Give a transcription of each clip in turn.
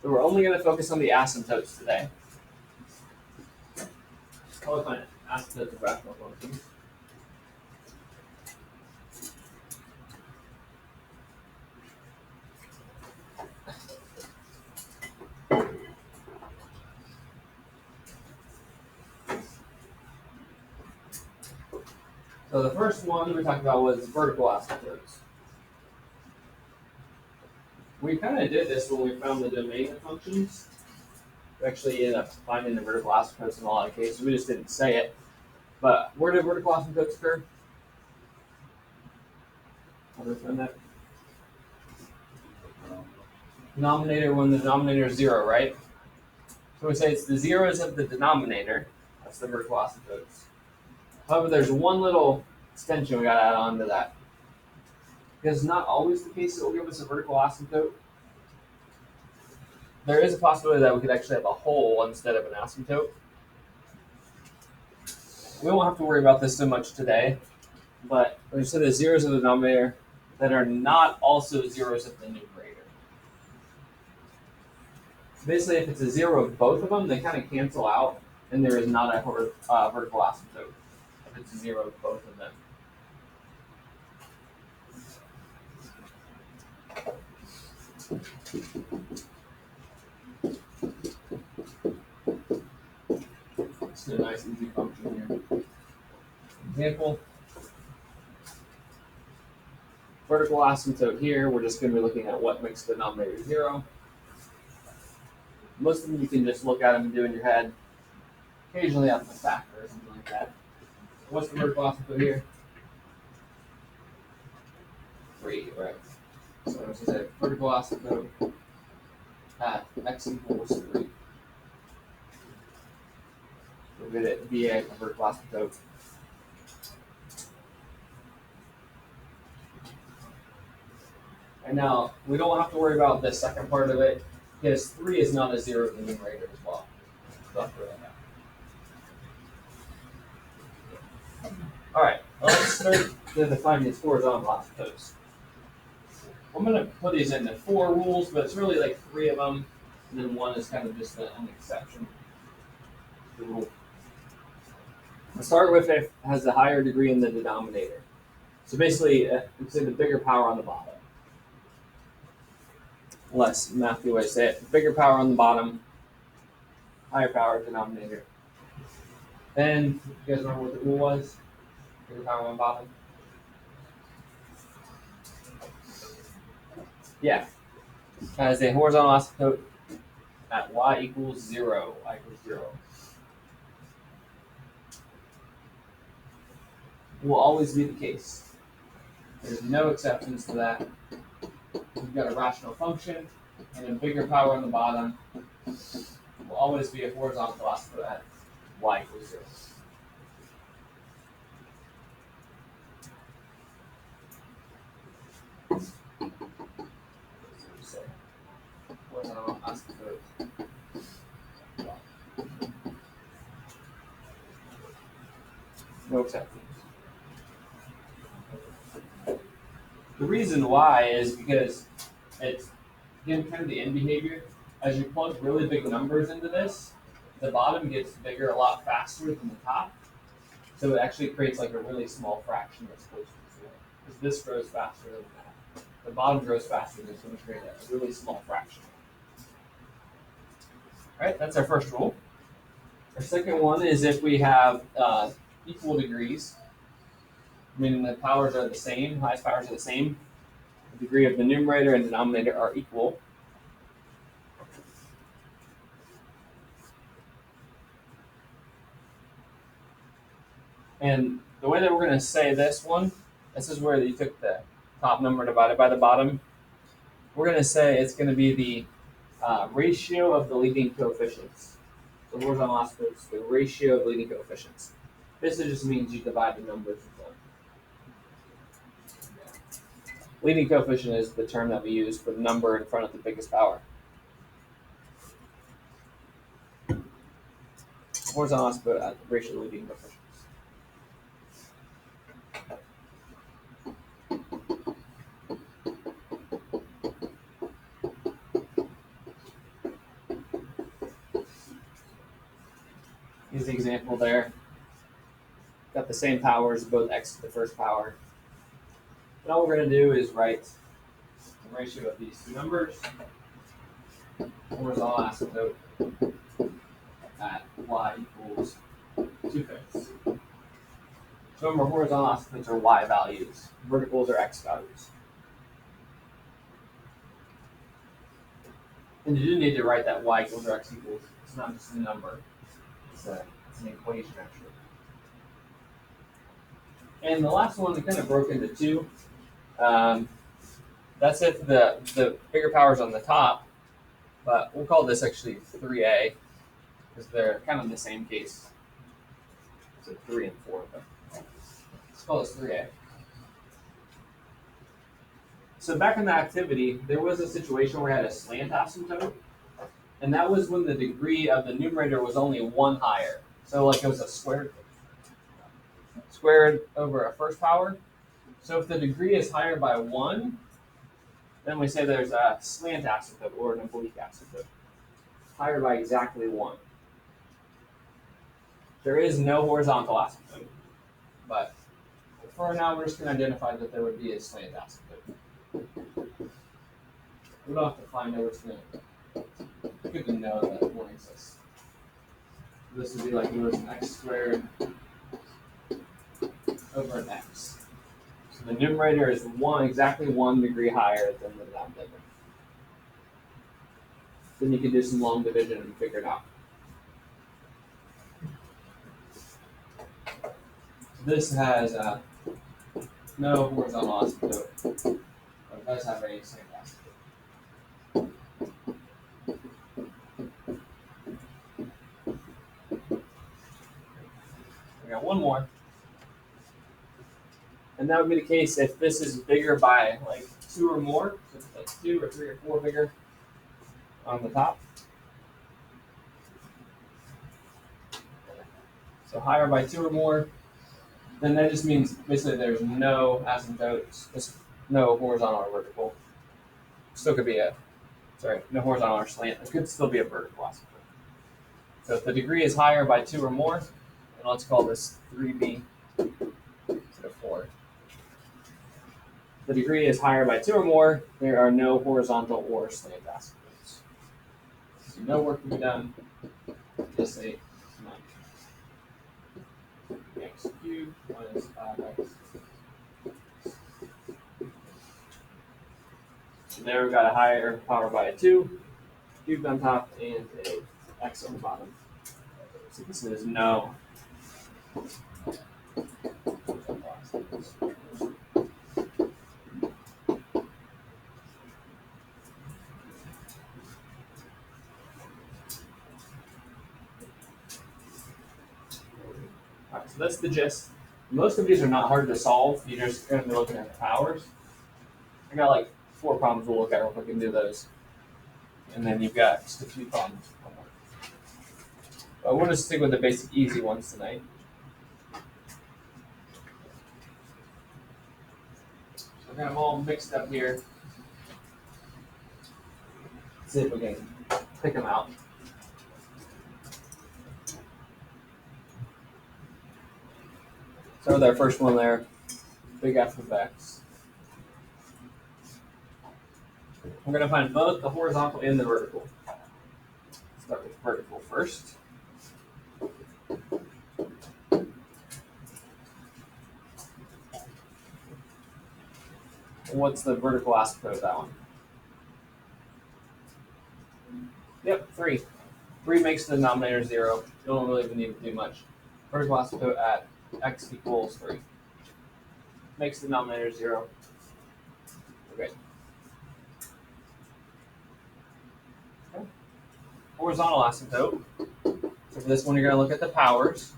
So we're only going to focus on the asymptotes today. I'll define asymptotes of rational functions. So the first one we talked about was vertical asymptotes. We kind of did this when we found the domain of functions. We actually ended up finding the vertical asymptotes in a lot of cases. We just didn't say it. But where do vertical asymptotes occur? How do we find that? Denominator when the denominator is 0, right? So we say it's the zeros of the denominator. That's the vertical asymptotes. However, there's one little extension we got to add on to that. Because it's not always the case that will give us a vertical asymptote. There is a possibility that we could actually have a hole instead of an asymptote. We won't have to worry about this so much today, but we said the zeros of the denominator that are not also zeros of the numerator. Basically, if it's a zero of both of them, they kind of cancel out, and there is not a vertical asymptote if it's a zero of both of them. It's a nice, easy function here. Example. Vertical asymptote here, we're just going to be looking at what makes the denominator 0. Most of them you can just look at them and do in your head. Occasionally have a factor or something like that. What's the vertical asymptote here? 3, right? So this is a vertical asymptote at x equals 3. We'll get it via a vertical asymptote. And now, we don't have to worry about the second part of it, because 3 is not a 0 in the numerator as well. Alright, let's start to define these horizontal asymptotes. I'm going to put these into 4 rules, but it's really like 3 of them, and then 1 is kind of just an exception to the rule. Let's start with if it has a higher degree in the denominator. So basically, we say the bigger power on the bottom. Less mathy way to say it. Bigger power on the bottom, higher power denominator. Then, you guys remember what the rule was? Bigger power on the bottom? Yeah. As a horizontal asymptote at y equals 0. Y equals 0. Will always be the case. There's no exceptions to that. We've got a rational function, and a bigger power on the bottom will always be a horizontal asymptote at y equals 0. So, horizontal asymptote. No exceptions. The reason why is because it's, again, kind of the end behavior. As you plug really big numbers into this, the bottom gets bigger a lot faster than the top. So it actually creates like a really small fraction that's close to 0. Because this grows faster than that. The bottom grows faster than it's going to create a really small fraction. All right, that's our first rule. Our second one is if we have equal degrees, meaning the powers are the same, highest powers are the same, the degree of the numerator and denominator are equal. And the way that we're going to say this one, this is where you took the top number divided by the bottom. We're going to say it's going to be the ratio of the leading coefficients. So horizontal asymptotes, the ratio of leading coefficients. Basically just means you divide the numbers with them. Leading coefficient is the term that we use for the number in front of the biggest power. Horizontal asymptote at the ratio of leading coefficients. Here's the example there. Got the same powers, both x to the first power. And all we're going to do is write the ratio of these two numbers, horizontal asymptote at y equals 2/5. So remember, horizontal asymptotes are y values, verticals are x values. And you do need to write that y equals or x equals. It's not just a number. It's an equation, actually. And the last one, we kind of broke into two. That's if the bigger power's on the top, but we'll call this actually 3a, because they're kind of in the same case. So 3 and 4, but let's call this 3a. So back in the activity, there was a situation where we had a slant asymptote, and that was when the degree of the numerator was only one higher. So like it was a squared over a first power. So if the degree is higher by 1, then we say there's a slant asymptote or an oblique asymptote. Higher by exactly 1. There is no horizontal asymptote, but for now we're just going to identify that there would be a slant asymptote. We don't have to find out what's going to. Good to know that one exists. This would be like it was an x squared over an x. So the numerator is exactly 1 degree higher than the denominator. Then you can do some long division and figure it out. This has no horizontal asymptote, but it does have a slant asymptote. We got one more. And that would be the case if this is bigger by like 2 or more, so it's like 2 or 3 or 4 bigger on the top. So higher by 2 or more, then that just means basically there's no asymptotes, there's no horizontal or vertical. Still could be no horizontal or slant. It could still be a vertical asymptote. So if the degree is higher by 2 or more, then let's call this 3b instead of 4. If the degree is higher by 2 or more, there are no horizontal or slant asymptotes. So no work to be done. Just say none. X cubed minus 5x. So there we've got a higher power by a 2, cubed on top, and a x on the bottom. So this is no. Alright, so that's the gist. Most of these are not hard to solve. You're just going to be looking at the powers. I got like 4 problems we'll look at real quick and do those. And then you've got just a few problems. But we'll just stick with the basic easy ones tonight. So we're kind of all mixed up here. Let's see if we can pick them out. Start with our first one there, big F of x. We're going to find both the horizontal and the vertical. Start with vertical first. What's the vertical asymptote of that one? Yep, 3. 3 makes the denominator 0. You don't really even need to do much. Vertical asymptote at x equals 3. Makes the denominator 0. Okay. Horizontal asymptote. So for this one, you're going to look at the powers.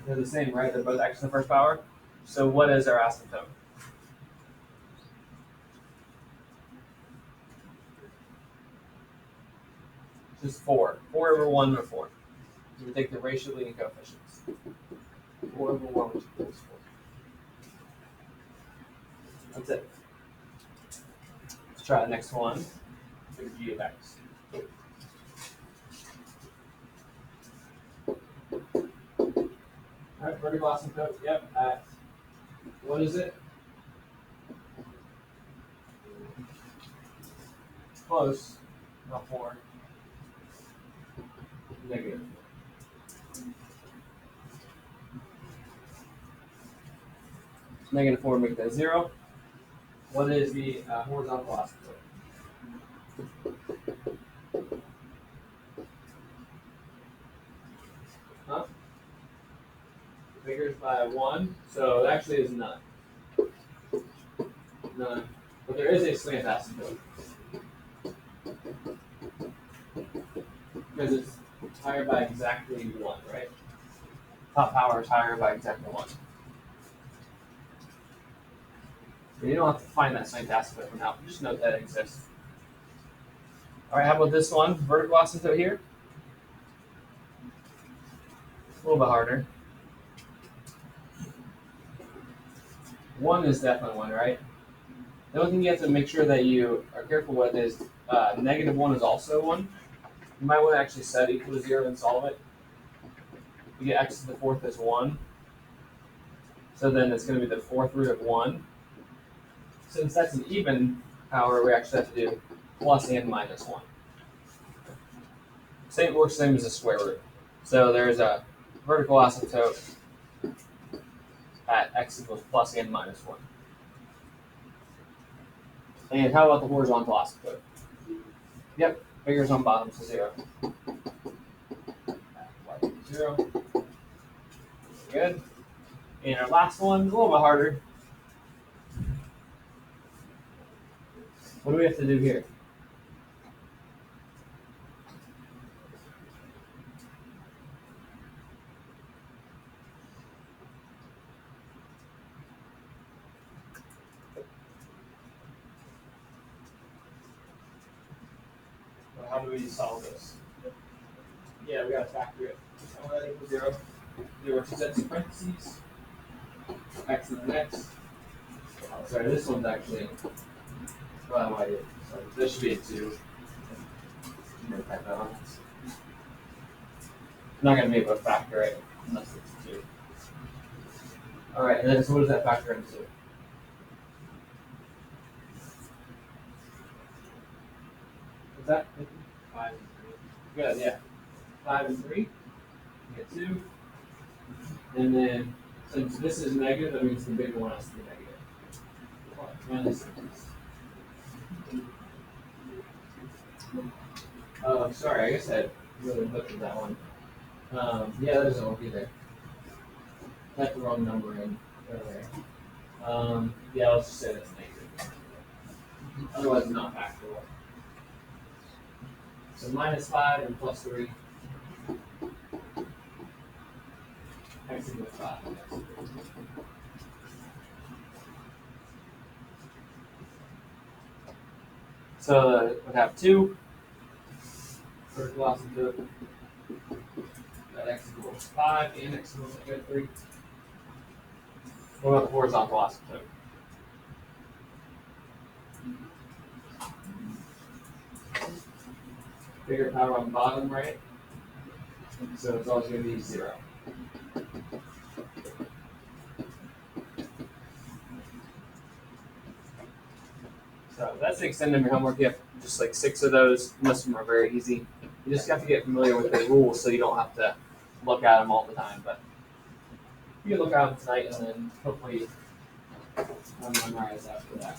They're the same, right? They're both x in the first power. So what is our asymptote? Just 4. 4 over 1 over 4. So we take the ratio leading coefficients. 4 over 1, which equals 4. That's it. Let's try the next one. G of x. Right, vertical asymptote, yep, at, what is it? Close, not 4. Negative. Negative 4, make that 0. What is the horizontal asymptote? Huh? Figures by 1, so it actually is none. None. But there is a slant asymptote. Because it's higher by exactly 1, right? Top power is higher by exactly 1. And you don't have to find that slant asymptote for now. Just note that it exists. All right, how about this one? Vertical asymptote here. A little bit harder. 1 is definitely 1, right? The only thing you have to make sure that you are careful with is negative 1 is also 1. You might want to actually set equal to 0 and solve it. You get x to the 4th as 1. So then it's going to be the 4th root of 1. Since that's an even power, we actually have to do plus and minus 1. Same works same as a square root. So there's a vertical asymptote at x equals plus and minus 1. And how about the horizontal asymptote? Yep, figures on bottom to 0. 0. Good. And our last one, a little bit harder. What do we have to do here? Well, how do we solve this? Yeah, we gotta factor it. So that equals 0. 0 sets parentheses. X to the next. Oh, sorry, this one's actually. Well, I did. So this should be a 2. I'm gonna type that on. I'm not gonna be able to factor it unless it's 2. All right, and then so what does that factor into? Is that 5 and 3? Good, yeah. 5 and 3. You get 2. And then since this is negative, that means the bigger one has to be negative. Minus. Oh, sorry, I guess I really butchered that one. Yeah, that doesn't work either. Typed the wrong number in earlier. Yeah, let's just say that's negative. Otherwise, it's not factorable. So minus 5 and plus 3. X equals 5. So we have 2. Vertical asymptote. That x equals 5 and x equals 3. What about the horizontal asymptote? Bigger power on the bottom, right? So it's always going to be 0. So that's the extent of your homework. You have just like 6 of those. Most of them are very easy. You just have to get familiar with the rules so you don't have to look at them all the time. But you can look at them tonight and then hopefully memorize after that.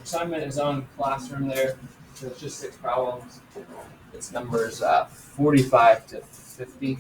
Assignment is on Classroom there. So it's just 6 problems. It's numbers 45 to 50.